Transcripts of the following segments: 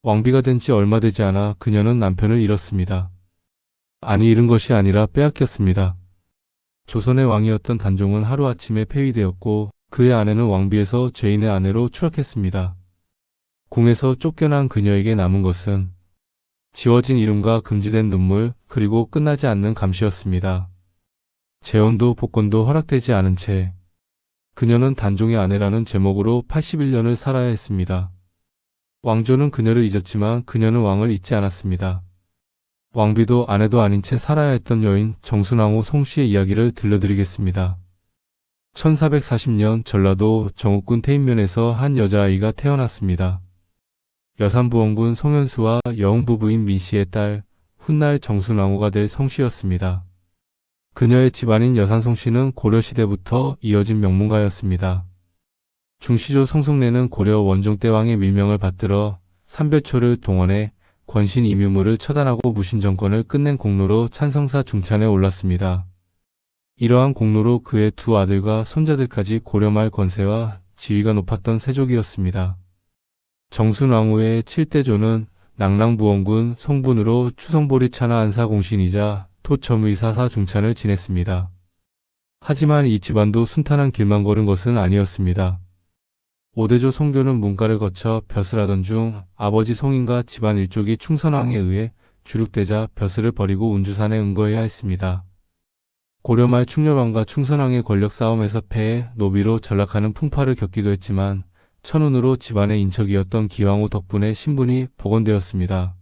왕비가 된 지 얼마 되지 않아 그녀는 남편을 잃었습니다. 아니 잃은 것이 아니라 빼앗겼습니다. 조선의 왕이었던 단종은 하루아침에 폐위되었고 그의 아내는 왕비에서 죄인의 아내로 추락했습니다. 궁에서 쫓겨난 그녀에게 남은 것은 지워진 이름과 금지된 눈물 그리고 끝나지 않는 감시였습니다. 재혼도 복권도 허락되지 않은 채 그녀는 단종의 아내라는 제목으로 81년을 살아야 했습니다. 왕조는 그녀를 잊었지만 그녀는 왕을 잊지 않았습니다. 왕비도 아내도 아닌 채 살아야 했던 여인 정순왕후 송씨의 이야기를 들려드리겠습니다. 1440년 전라도 정읍군 태인면에서 한 여자아이가 태어났습니다. 여산부원군 송현수와 여흥부부인 민씨의 딸 훗날 정순왕후가 될 송씨였습니다. 그녀의 집안인 여산 송씨는 고려시대부터 이어진 명문가였습니다. 중시조 송승래는 고려 원종 때 왕의 밀명을 받들어 삼별초를 동원해 권신 이묘무를 처단하고 무신정권을 끝낸 공로로 찬성사 중찬에 올랐습니다. 이러한 공로로 그의 두 아들과 손자들까지 고려 말 권세와 지위가 높았던 세족이었습니다. 정순왕후의 7대조는 낙랑부원군 송분으로 추성보리 찬하 안사공신이자 토점의사사 중찬을 지냈습니다. 하지만 이 집안도 순탄한 길만 걸은 것은 아니었습니다. 5대조 송교는 문과를 거쳐 벼슬 하던 중 아버지 송인과 집안 일족이 충선왕에 의해 주륙되자 벼슬을 버리고 운주산에 응거해야 했습니다. 고려 말 충렬왕과 충선왕의 권력 싸움에서 패해 노비로 전락하는 풍파를 겪기도 했지만 천운으로 집안의 인척이었던 기왕후 덕분에 신분이 복원되었습니다.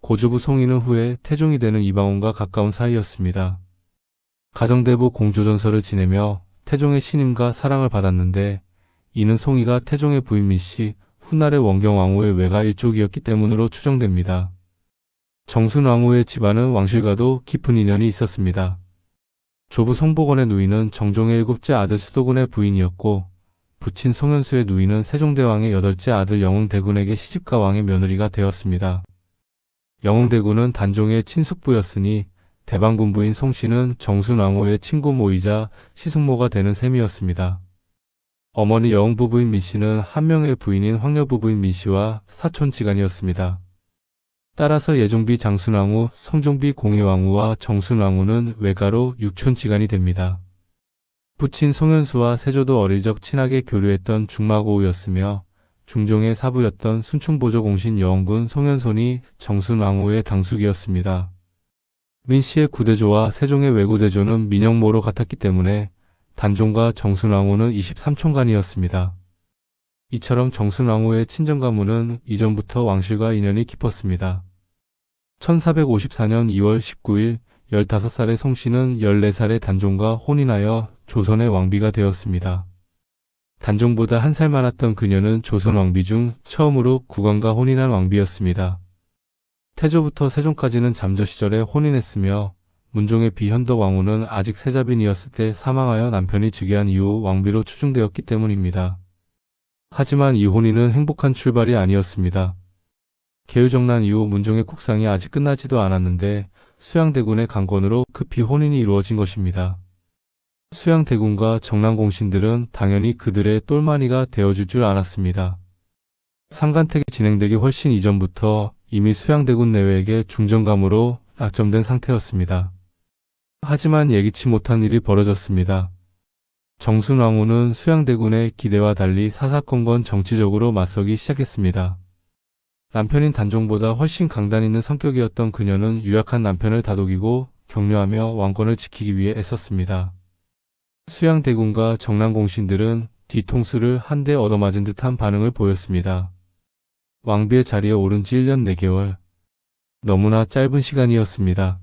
고조부 송인은 후에 태종이 되는 이방원과 가까운 사이였습니다. 가정대부 공조전서를 지내며 태종의 신임과 사랑을 받았는데 이는 송이가 태종의 부인 민씨, 훗날의 원경왕후의 외가 일족이었기 때문으로 추정됩니다. 정순왕후의 집안은 왕실과도 깊은 인연이 있었습니다. 조부 송복원의 누이는 정종의 7째 아들 수도군의 부인이었고 부친 송현수의 누이는 세종대왕의 8째 아들 영흥대군에게 시집가 왕의 며느리가 되었습니다. 영흥대군은 단종의 친숙부였으니 대방군 부인 송씨는 정순왕후의 친고모이자 시숙모가 되는 셈이었습니다. 어머니 여흥부부인 민씨는 한 명의 부인인 황녀부부인 민씨와 사촌지간이었습니다. 따라서 예종비 장순왕후, 성종비 공의왕후와 정순왕후는 외가로 육촌지간이 됩니다. 부친 송현수와 세조도 어릴 적 친하게 교류했던 중마고우였으며 중종의 사부였던 순충보조 공신 여원군 송현손이 정순왕후의 당숙이었습니다. 민씨의 구대조와 세종의 외구대조는 민영모로 같았기 때문에 단종과 정순왕후는 23촌간이었습니다. 이처럼 정순왕후의 친정가문은 이전부터 왕실과 인연이 깊었습니다. 1454년 2월 19일 15살의 송씨는 14살의 단종과 혼인하여 조선의 왕비가 되었습니다. 단종보다 한 살 많았던 그녀는 조선 왕비 중 처음으로 국왕과 혼인한 왕비였습니다. 태조부터 세종까지는 잠저 시절에 혼인했으며 문종의 비현덕 왕후는 아직 세자빈이었을 때 사망하여 남편이 즉위한 이후 왕비로 추중되었기 때문입니다. 하지만 이 혼인은 행복한 출발이 아니었습니다. 계유정난 이후 문종의 국상이 아직 끝나지도 않았는데 수양대군의 강권으로 급히 혼인이 이루어진 것입니다. 수양대군과 정랑공신들은 당연히 그들의 똘마니가 되어줄 줄 알았습니다. 상간택이 진행되기 훨씬 이전부터 이미 수양대군 내외에게 중정감으로 낙점된 상태였습니다. 하지만 예기치 못한 일이 벌어졌습니다. 정순왕후는 수양대군의 기대와 달리 사사건건 정치적으로 맞서기 시작했습니다. 남편인 단종보다 훨씬 강단 있는 성격이었던 그녀는 유약한 남편을 다독이고 격려하며 왕권을 지키기 위해 애썼습니다. 수양대군과 정랑공신들은 뒤통수를 한 대 얻어맞은 듯한 반응을 보였습니다. 왕비의 자리에 오른 지 1년 4개월. 너무나 짧은 시간이었습니다.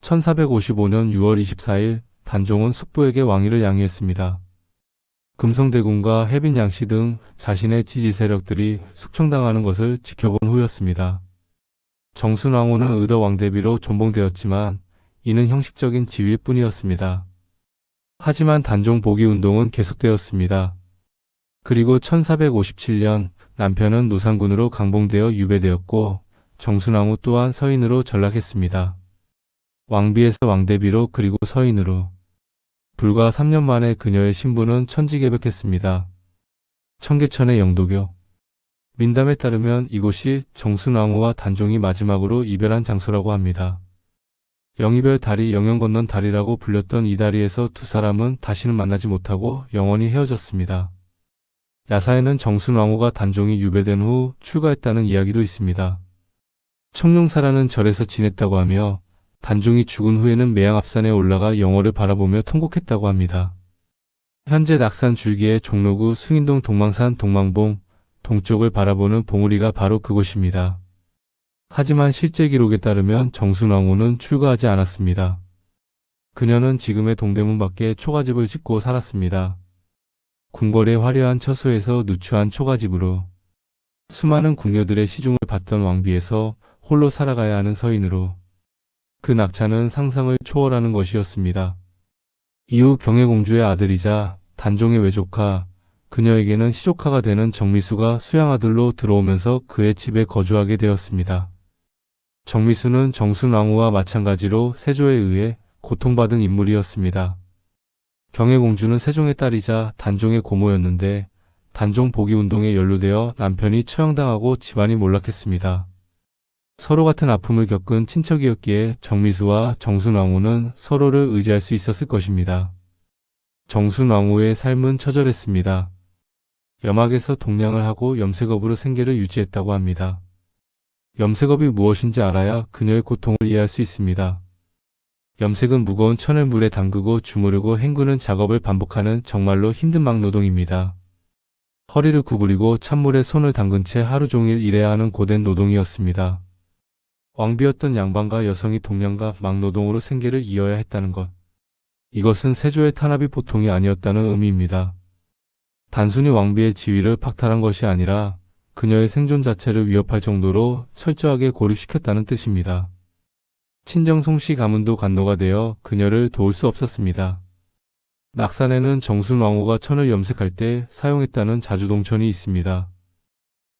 1455년 6월 24일 단종은 숙부에게 왕위를 양해했습니다. 금성대군과 해빈양씨 등 자신의 지지 세력들이 숙청당하는 것을 지켜본 후였습니다. 정순왕후는 의도 왕대비로 존봉되었지만 이는 형식적인 지위일 뿐이었습니다. 하지만 단종 복위 운동은 계속되었습니다. 그리고 1457년 남편은 노상군으로 강봉되어 유배되었고 정순왕후 또한 서인으로 전락했습니다. 왕비에서 왕대비로 그리고 서인으로. 불과 3년 만에 그녀의 신분은 천지개벽했습니다. 청계천의 영도교. 민담에 따르면 이곳이 정순왕후와 단종이 마지막으로 이별한 장소라고 합니다. 영이별 다리, 영영 건넌 다리라고 불렸던 이 다리에서 두 사람은 다시는 만나지 못하고 영원히 헤어졌습니다. 야사에는 정순왕후가 단종이 유배된 후 출가했다는 이야기도 있습니다. 청룡사라는 절에서 지냈다고 하며 단종이 죽은 후에는 매양앞산에 올라가 영월을 바라보며 통곡했다고 합니다. 현재 낙산 줄기의 종로구 승인동 동망산 동망봉 동쪽을 바라보는 봉우리가 바로 그곳입니다. 하지만 실제 기록에 따르면 정순왕후는 출가하지 않았습니다. 그녀는 지금의 동대문 밖에 초가집을 짓고 살았습니다. 궁궐의 화려한 처소에서 누추한 초가집으로 수많은 궁녀들의 시중을 받던 왕비에서 홀로 살아가야 하는 서인으로 그 낙차는 상상을 초월하는 것이었습니다. 이후 경혜공주의 아들이자 단종의 외조카, 그녀에게는 시조카가 되는 정미수가 수양아들로 들어오면서 그의 집에 거주하게 되었습니다. 정미수는 정순왕후와 마찬가지로 세조에 의해 고통받은 인물이었습니다. 경혜공주는 세종의 딸이자 단종의 고모였는데 단종 복위운동에 연루되어 남편이 처형당하고 집안이 몰락했습니다. 서로 같은 아픔을 겪은 친척이었기에 정미수와 정순왕후는 서로를 의지할 수 있었을 것입니다. 정순왕후의 삶은 처절했습니다. 염악에서 동량을 하고 염색업으로 생계를 유지했다고 합니다. 염색업이 무엇인지 알아야 그녀의 고통을 이해할 수 있습니다. 염색은 무거운 천을 물에 담그고 주무르고 헹구는 작업을 반복하는 정말로 힘든 막노동입니다. 허리를 구부리고 찬물에 손을 담근 채 하루 종일 일해야 하는 고된 노동이었습니다. 왕비였던 양반과 여성이 동량과 막노동으로 생계를 이어야 했다는 것. 이것은 세조의 탄압이 보통이 아니었다는 의미입니다. 단순히 왕비의 지위를 박탈한 것이 아니라 그녀의 생존 자체를 위협할 정도로 철저하게 고립시켰다는 뜻입니다. 친정 송씨 가문도 간노가 되어 그녀를 도울 수 없었습니다. 낙산에는 정순왕후가 천을 염색할 때 사용했다는 자주동천이 있습니다.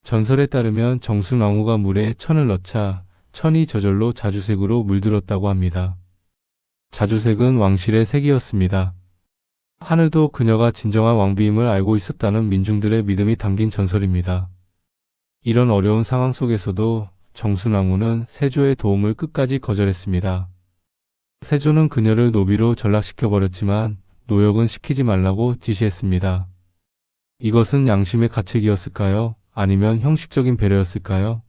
전설에 따르면 정순왕후가 물에 천을 넣자 천이 저절로 자주색으로 물들었다고 합니다. 자주색은 왕실의 색이었습니다. 하늘도 그녀가 진정한 왕비임을 알고 있었다는 민중들의 믿음이 담긴 전설입니다. 이런 어려운 상황 속에서도 정순왕후는 세조의 도움을 끝까지 거절했습니다. 세조는 그녀를 노비로 전락시켜버렸지만 노역은 시키지 말라고 지시했습니다. 이것은 양심의 가책이었을까요? 아니면 형식적인 배려였을까요?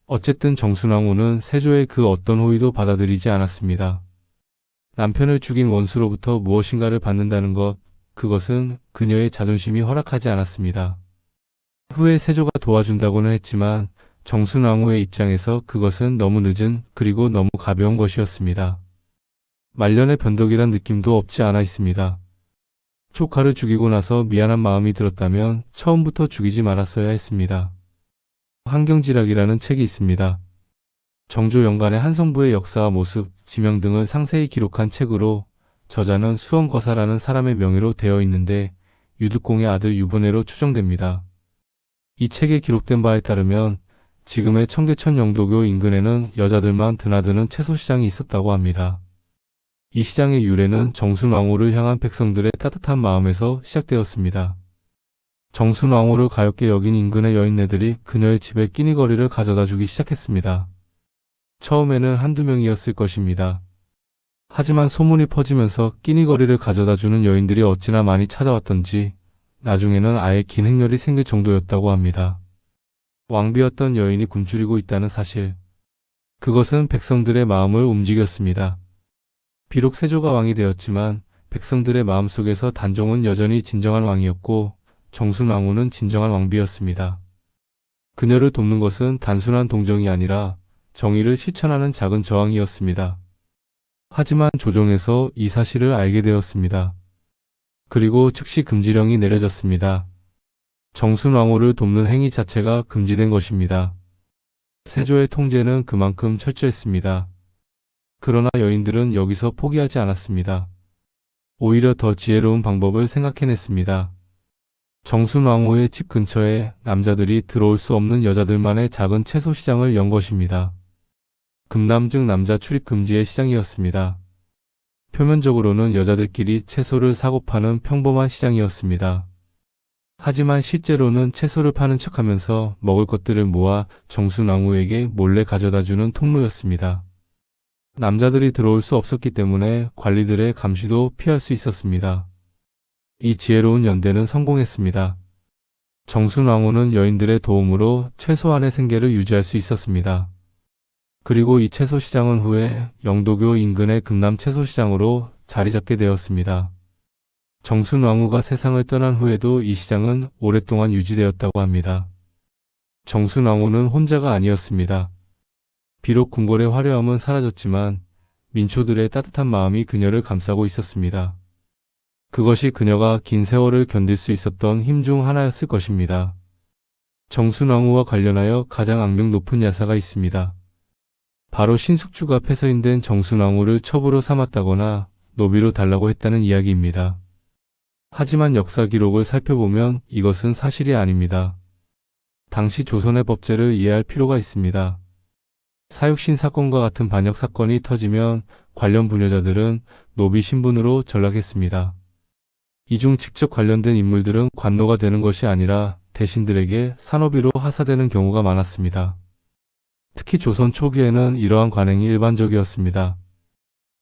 어쨌든 정순왕후는 세조의 그 어떤 호의도 받아들이지 않았습니다. 남편을 죽인 원수로부터 무엇인가를 받는다는 것, 그것은 그녀의 자존심이 허락하지 않았습니다. 후에 세조가 도와준다고는 했지만 정순왕후의 입장에서 그것은 너무 늦은 그리고 너무 가벼운 것이었습니다. 말년의 변덕이란 느낌도 없지 않아 있습니다. 조카를 죽이고 나서 미안한 마음이 들었다면 처음부터 죽이지 말았어야 했습니다. 환경지락이라는 책이 있습니다. 정조연간의 한성부의 역사와 모습, 지명 등을 상세히 기록한 책으로 저자는 수원거사라는 사람의 명의로 되어 있는데 유득공의 아들 유본회로 추정됩니다. 이 책에 기록된 바에 따르면 지금의 청계천 영도교 인근에는 여자들만 드나드는 채소시장이 있었다고 합니다. 이 시장의 유래는 정순왕후를 향한 백성들의 따뜻한 마음에서 시작되었습니다. 정순왕후를 가엾게 여긴 인근의 여인네들이 그녀의 집에 끼니거리를 가져다 주기 시작했습니다. 처음에는 한두 명이었을 것입니다. 하지만 소문이 퍼지면서 끼니거리를 가져다 주는 여인들이 어찌나 많이 찾아왔던지 나중에는 아예 긴 행렬이 생길 정도였다고 합니다. 왕비였던 여인이 굶주리고 있다는 사실. 그것은 백성들의 마음을 움직였습니다. 비록 세조가 왕이 되었지만 백성들의 마음속에서 단종은 여전히 진정한 왕이었고 정순왕후는 진정한 왕비였습니다. 그녀를 돕는 것은 단순한 동정이 아니라 정의를 실천하는 작은 저항이었습니다. 하지만 조정에서 이 사실을 알게 되었습니다. 그리고 즉시 금지령이 내려졌습니다. 정순왕후를 돕는 행위 자체가 금지된 것입니다. 세조의 통제는 그만큼 철저했습니다. 그러나 여인들은 여기서 포기하지 않았습니다. 오히려 더 지혜로운 방법을 생각해냈습니다. 정순왕후의 집 근처에 남자들이 들어올 수 없는 여자들만의 작은 채소 시장을 연 것입니다. 금남 즉 남자 출입 금지의 시장이었습니다. 표면적으로는 여자들끼리 채소를 사고 파는 평범한 시장이었습니다. 하지만 실제로는 채소를 파는 척하면서 먹을 것들을 모아 정순왕후에게 몰래 가져다주는 통로였습니다. 남자들이 들어올 수 없었기 때문에 관리들의 감시도 피할 수 있었습니다. 이 지혜로운 연대는 성공했습니다. 정순왕후는 여인들의 도움으로 최소한의 생계를 유지할 수 있었습니다. 그리고 이 채소시장은 후에 영도교 인근의 금남 채소시장으로 자리 잡게 되었습니다. 정순왕후가 세상을 떠난 후에도 이 시장은 오랫동안 유지되었다고 합니다. 정순왕후는 혼자가 아니었습니다. 비록 궁궐의 화려함은 사라졌지만 민초들의 따뜻한 마음이 그녀를 감싸고 있었습니다. 그것이 그녀가 긴 세월을 견딜 수 있었던 힘 중 하나였을 것입니다. 정순왕후와 관련하여 가장 악명 높은 야사가 있습니다. 바로 신숙주가 폐서인된 정순왕후를 첩으로 삼았다거나 노비로 달라고 했다는 이야기입니다. 하지만 역사 기록을 살펴보면 이것은 사실이 아닙니다. 당시 조선의 법제를 이해할 필요가 있습니다. 사육신 사건과 같은 반역 사건이 터지면 관련 부녀자들은 노비 신분으로 전락했습니다. 이 중 직접 관련된 인물들은 관노가 되는 것이 아니라 대신들에게 산업비로 하사되는 경우가 많았습니다. 특히 조선 초기에는 이러한 관행이 일반적이었습니다.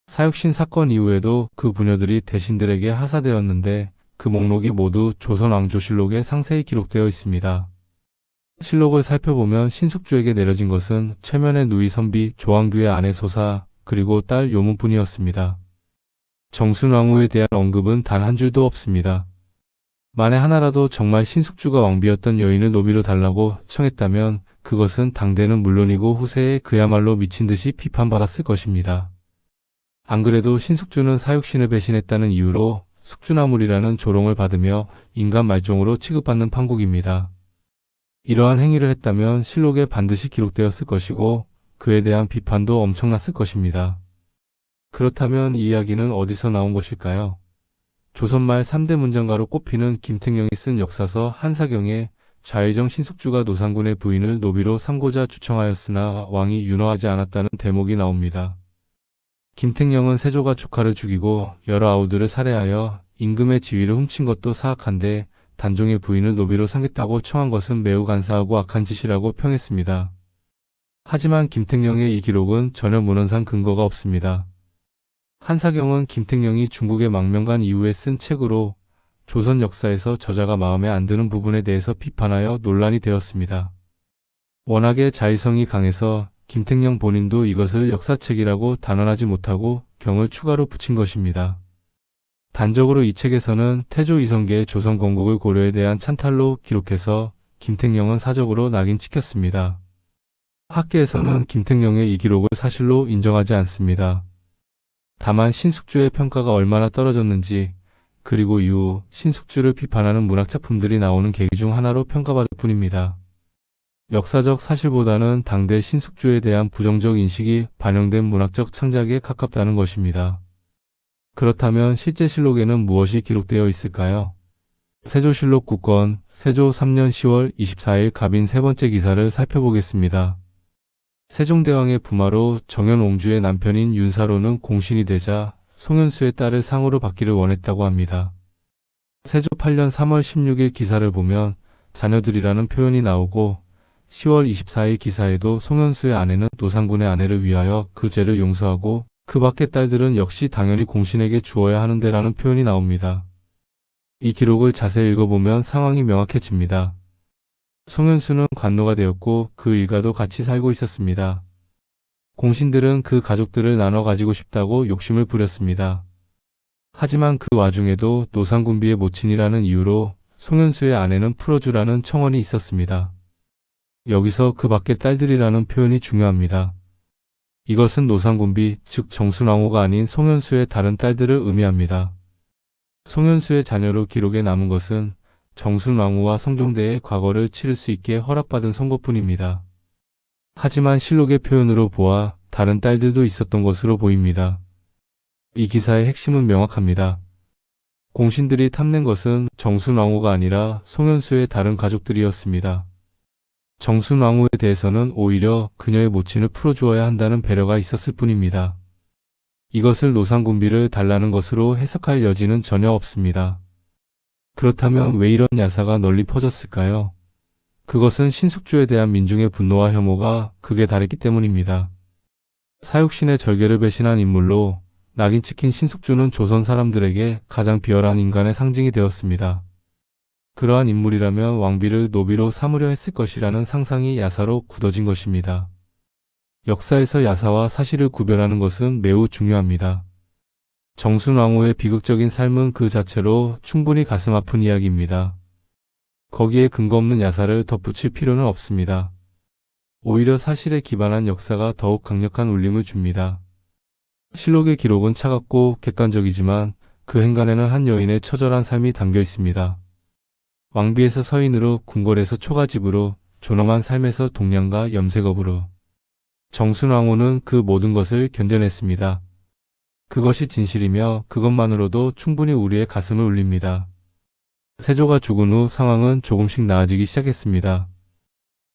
사육신 사건 이후에도 그 부녀들이 대신들에게 하사되었는데 그 목록이 모두 조선왕조실록에 상세히 기록되어 있습니다. 실록을 살펴보면 신숙주에게 내려진 것은 최면의 누이 선비 조항규의 아내 소사 그리고 딸 요문뿐이었습니다. 정순왕후에 대한 언급은 단 한 줄도 없습니다. 만에 하나라도 정말 신숙주가 왕비였던 여인을 노비로 달라고 청했다면 그것은 당대는 물론이고 후세에 그야말로 미친 듯이 비판받았을 것입니다. 안 그래도 신숙주는 사육신을 배신했다는 이유로 숙주나물이라는 조롱을 받으며 인간 말종으로 취급받는 판국입니다. 이러한 행위를 했다면 실록에 반드시 기록되었을 것이고 그에 대한 비판도 엄청났을 것입니다. 그렇다면 이 이야기는 어디서 나온 것일까요? 조선말 3대 문장가로 꼽히는 김택령이 쓴 역사서 한사경에 좌의정 신숙주가 노상군의 부인을 노비로 삼고자 주청하였으나 왕이 윤허하지 않았다는 대목이 나옵니다. 김택령은 세조가 조카를 죽이고 여러 아우들을 살해하여 임금의 지위를 훔친 것도 사악한데 단종의 부인을 노비로 삼겠다고 청한 것은 매우 간사하고 악한 짓이라고 평했습니다. 하지만 김택령의 이 기록은 전혀 문헌상 근거가 없습니다. 한사경은 김택령이 중국의 망명간 이후에 쓴 책으로 조선 역사에서 저자가 마음에 안 드는 부분에 대해서 비판하여 논란이 되었습니다. 워낙에 자의성이 강해서 김택령 본인도 이것을 역사책이라고 단언하지 못하고 경을 추가로 붙인 것입니다. 단적으로 이 책에서는 태조 이성계의 조선 건국을 고려에 대한 찬탈로 기록해서 김택령은 사적으로 낙인 찍혔습니다. 학계에서는 김택령의 이 기록을 사실로 인정하지 않습니다. 다만 신숙주의 평가가 얼마나 떨어졌는지 그리고 이후 신숙주를 비판하는 문학작품들이 나오는 계기 중 하나로 평가받을 뿐입니다. 역사적 사실보다는 당대 신숙주에 대한 부정적 인식이 반영된 문학적 창작에 가깝다는 것입니다. 그렇다면 실제 실록에는 무엇이 기록되어 있을까요? 세조실록 9권 세조 3년 10월 24일 갑인 세 번째 기사를 살펴보겠습니다. 세종대왕의 부마로 정현옹주의 남편인 윤사로는 공신이 되자 송현수의 딸을 상으로 받기를 원했다고 합니다. 세조 8년 3월 16일 기사를 보면 자녀들이라는 표현이 나오고 10월 24일 기사에도 송현수의 아내는 노상군의 아내를 위하여 그 죄를 용서하고 그 밖의 딸들은 역시 당연히 공신에게 주어야 하는데라는 표현이 나옵니다. 이 기록을 자세히 읽어보면 상황이 명확해집니다. 송현수는 관노가 되었고 그 일가도 같이 살고 있었습니다. 공신들은 그 가족들을 나눠 가지고 싶다고 욕심을 부렸습니다. 하지만 그 와중에도 노상군비의 모친이라는 이유로 송현수의 아내는 풀어주라는 청원이 있었습니다. 여기서 그 밖의 딸들이라는 표현이 중요합니다. 이것은 노상군비, 즉 정순왕후가 아닌 송현수의 다른 딸들을 의미합니다. 송현수의 자녀로 기록에 남은 것은 정순왕후와 성종대의 과거를 치를 수 있게 허락받은 선고뿐입니다. 하지만 실록의 표현으로 보아 다른 딸들도 있었던 것으로 보입니다. 이 기사의 핵심은 명확합니다. 공신들이 탐낸 것은 정순왕후가 아니라 송현수의 다른 가족들이었습니다. 정순왕후에 대해서는 오히려 그녀의 모친을 풀어주어야 한다는 배려가 있었을 뿐입니다. 이것을 노상군비를 달라는 것으로 해석할 여지는 전혀 없습니다. 그렇다면 왜 이런 야사가 널리 퍼졌을까요? 그것은 신숙주에 대한 민중의 분노와 혐오가 극에 달했기 때문입니다. 사육신의 절개를 배신한 인물로 낙인 찍힌 신숙주는 조선 사람들에게 가장 비열한 인간의 상징이 되었습니다. 그러한 인물이라면 왕비를 노비로 삼으려 했을 것이라는 상상이 야사로 굳어진 것입니다. 역사에서 야사와 사실을 구별하는 것은 매우 중요합니다. 정순왕후의 비극적인 삶은 그 자체로 충분히 가슴 아픈 이야기입니다. 거기에 근거 없는 야사를 덧붙일 필요는 없습니다. 오히려 사실에 기반한 역사가 더욱 강력한 울림을 줍니다. 실록의 기록은 차갑고 객관적이지만 그 행간에는 한 여인의 처절한 삶이 담겨 있습니다. 왕비에서 서인으로, 궁궐에서 초가집으로, 존엄한 삶에서 동량과 염색업으로. 정순왕후는 그 모든 것을 견뎌냈습니다. 그것이 진실이며 그것만으로도 충분히 우리의 가슴을 울립니다. 세조가 죽은 후 상황은 조금씩 나아지기 시작했습니다.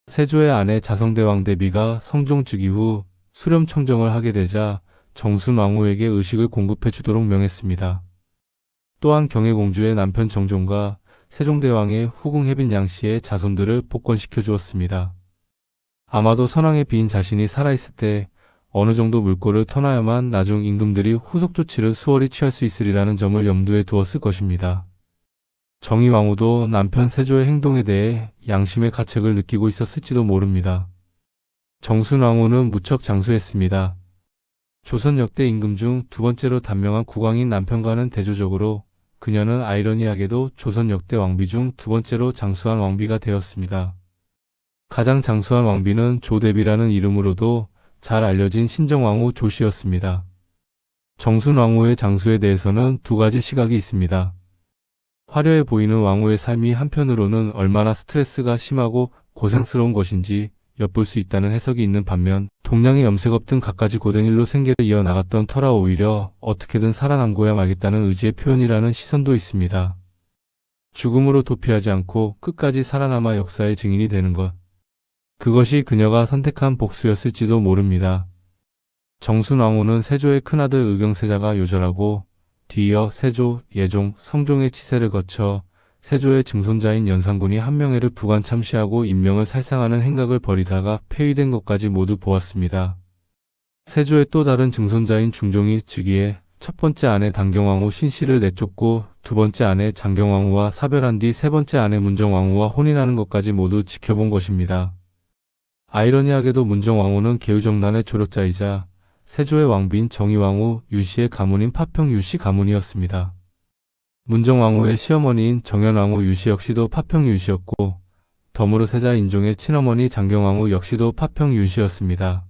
세조의 아내 자성대왕 대비가 성종 즉위 후 수렴 청정을 하게 되자 정순왕후에게 의식을 공급해 주도록 명했습니다. 또한 경혜공주의 남편 정종과 세종대왕의 후궁 혜빈 양씨의 자손들을 복권시켜 주었습니다. 아마도 선왕의 비인 자신이 살아있을 때 어느 정도 물꼬를 터놔야만 나중 임금들이 후속 조치를 수월히 취할 수 있으리라는 점을 염두에 두었을 것입니다. 정의왕후도 남편 세조의 행동에 대해 양심의 가책을 느끼고 있었을지도 모릅니다. 정순왕후는 무척 장수했습니다. 조선 역대 임금 중 두 번째로 단명한 국왕인 남편과는 대조적으로 그녀는 아이러니하게도 조선 역대 왕비 중 두 번째로 장수한 왕비가 되었습니다. 가장 장수한 왕비는 조대비라는 이름으로도 잘 알려진 신정왕후 조씨였습니다. 정순왕후의 장수에 대해서는 두 가지 시각이 있습니다. 화려해 보이는 왕후의 삶이 한편으로는 얼마나 스트레스가 심하고 고생스러운 것인지 엿볼 수 있다는 해석이 있는 반면 동량의 염색업 등 갖가지 고된 일로 생계를 이어나갔던 터라 오히려 어떻게든 살아남고야 말겠다는 의지의 표현이라는 시선도 있습니다. 죽음으로 도피하지 않고 끝까지 살아남아 역사의 증인이 되는 것. 그것이 그녀가 선택한 복수였을지도 모릅니다. 정순왕후는 세조의 큰아들 의경세자가 요절하고 뒤이어 세조, 예종, 성종의 치세를 거쳐 세조의 증손자인 연산군이 한명회를 부관 참시하고 인명을 살상하는 행각을 벌이다가 폐위된 것까지 모두 보았습니다. 세조의 또 다른 증손자인 중종이 즉위해 첫 번째 아내 단경왕후 신씨를 내쫓고 두 번째 아내 장경왕후와 사별한 뒤 세 번째 아내 문정왕후와 혼인하는 것까지 모두 지켜본 것입니다. 아이러니하게도 문정왕후는 계유정난의 조력자이자 세조의 왕비인 정의왕후 유씨의 가문인 파평 유씨 가문이었습니다. 문정왕후의 시어머니인 정현왕후 유씨 역시도 파평 유씨였고 덤으로 세자 인종의 친어머니 장경왕후 역시도 파평 유씨였습니다.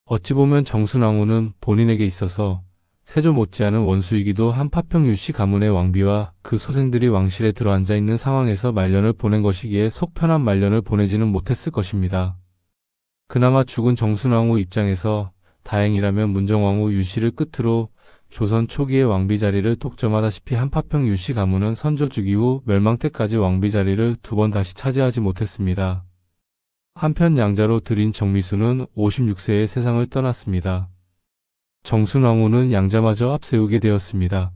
어찌 보면 정순왕후는 본인에게 있어서 세조 못지않은 원수이기도 한 파평 유씨 가문의 왕비와 그 소생들이 왕실에 들어앉아 있는 상황에서 말년을 보낸 것이기에 속 편한 말년을 보내지는 못했을 것입니다. 그나마 죽은 정순왕후 입장에서 다행이라면 문정왕후 유씨를 끝으로 조선 초기의 왕비 자리를 독점하다시피 한 파평 유씨 가문은 선조 즉위 후 멸망 때까지 왕비 자리를 두 번 다시 차지하지 못했습니다. 한편 양자로 들인 정미수는 56세에 세상을 떠났습니다. 정순왕후는 양자마저 앞세우게 되었습니다.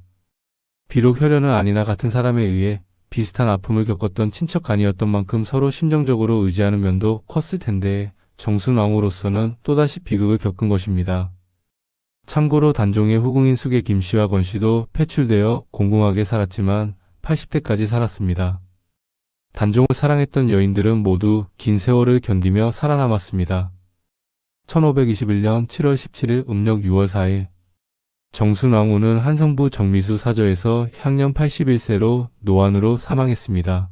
비록 혈연은 아니나 같은 사람에 의해 비슷한 아픔을 겪었던 친척 간이었던 만큼 서로 심정적으로 의지하는 면도 컸을 텐데 정순왕후로서는 또다시 비극을 겪은 것입니다. 참고로 단종의 후궁인 숙의 김씨와 권씨도 패출되어 공공하게 살았지만 80대까지 살았습니다. 단종을 사랑했던 여인들은 모두 긴 세월을 견디며 살아남았습니다. 1521년 7월 17일 음력 6월 4일 정순왕후는 한성부 정미수 사저에서 향년 81세로 노안으로 사망했습니다.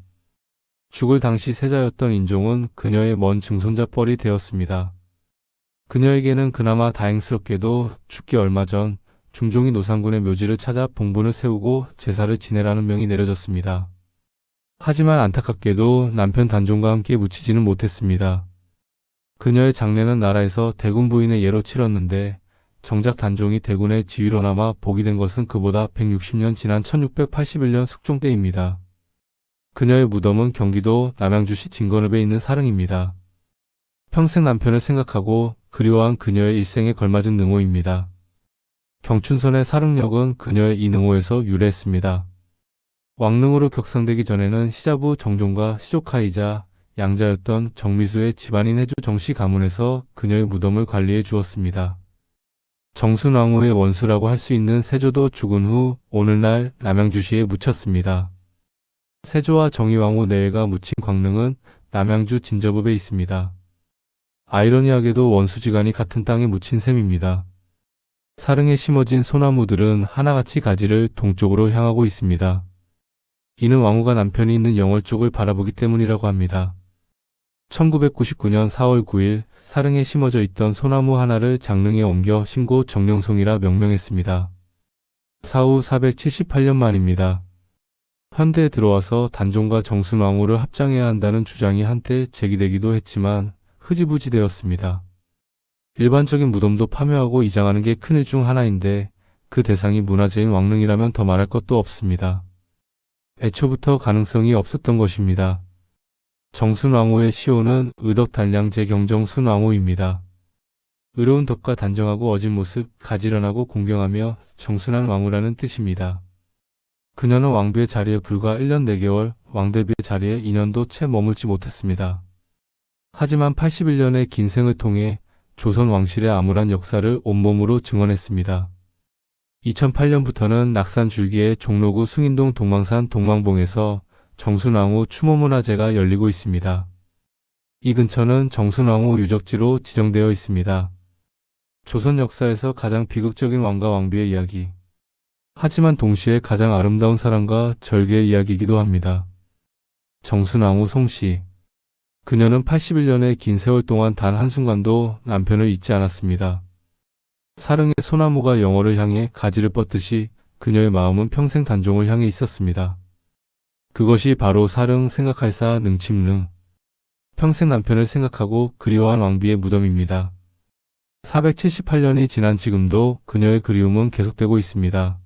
죽을 당시 세자였던 인종은 그녀의 먼 증손자뻘이 되었습니다. 그녀에게는 그나마 다행스럽게도 죽기 얼마 전 중종이 노상군의 묘지를 찾아 봉분을 세우고 제사를 지내라는 명이 내려졌습니다. 하지만 안타깝게도 남편 단종과 함께 묻히지는 못했습니다. 그녀의 장례는 나라에서 대군 부인의 예로 치렀는데 정작 단종이 대군의 지위로 남아 복이 된 것은 그보다 160년 지난 1681년 숙종 때입니다. 그녀의 무덤은 경기도 남양주시 진건읍에 있는 사릉입니다. 평생 남편을 생각하고 그리워한 그녀의 일생에 걸맞은 능호입니다. 경춘선의 사릉역은 그녀의 이 능호에서 유래했습니다. 왕릉으로 격상되기 전에는 시자부 정종과 시조카이자 양자였던 정미수의 집안인 해주 정씨 가문에서 그녀의 무덤을 관리해 주었습니다. 정순왕후의 원수라고 할 수 있는 세조도 죽은 후 오늘날 남양주시에 묻혔습니다. 세조와 정의왕후 내외가 묻힌 광릉은 남양주 진저읍에 있습니다. 아이러니하게도 원수지간이 같은 땅에 묻힌 셈입니다. 사릉에 심어진 소나무들은 하나같이 가지를 동쪽으로 향하고 있습니다. 이는 왕후가 남편이 있는 영월 쪽을 바라보기 때문이라고 합니다. 1999년 4월 9일 사릉에 심어져 있던 소나무 하나를 장릉에 옮겨 신고 정령송이라 명명했습니다. 사후 478년 만입니다. 현대에 들어와서 단종과 정순왕후를 합장해야 한다는 주장이 한때 제기되기도 했지만 흐지부지 되었습니다. 일반적인 무덤도 파묘하고 이장하는 게 큰일 중 하나인데 그 대상이 문화재인 왕릉이라면 더 말할 것도 없습니다. 애초부터 가능성이 없었던 것입니다. 정순왕후의 시호는 의덕단량제 경정순왕후입니다. 의로운 덕과 단정하고 어진 모습, 가지런하고 공경하며 정순한 왕후라는 뜻입니다. 그녀는 왕비의 자리에 불과 1년 4개월, 왕대비의 자리에 2년도 채 머물지 못했습니다. 하지만 81년의 긴 생을 통해 조선 왕실의 암울한 역사를 온몸으로 증언했습니다. 2008년부터는 낙산 줄기의 종로구 숭인동 동망산 동망봉에서 정순왕후 추모문화제가 열리고 있습니다. 이 근처는 정순왕후 유적지로 지정되어 있습니다. 조선 역사에서 가장 비극적인 왕과 왕비의 이야기. 하지만 동시에 가장 아름다운 사랑과 절개의 이야기이기도 합니다. 정순왕후 송씨. 그녀는 81년의 긴 세월 동안 단 한순간도 남편을 잊지 않았습니다. 사릉의 소나무가 영월을 향해 가지를 뻗듯이 그녀의 마음은 평생 단종을 향해 있었습니다. 그것이 바로 사릉 생각할사 능침릉. 평생 남편을 생각하고 그리워한 왕비의 무덤입니다. 478년이 지난 지금도 그녀의 그리움은 계속되고 있습니다.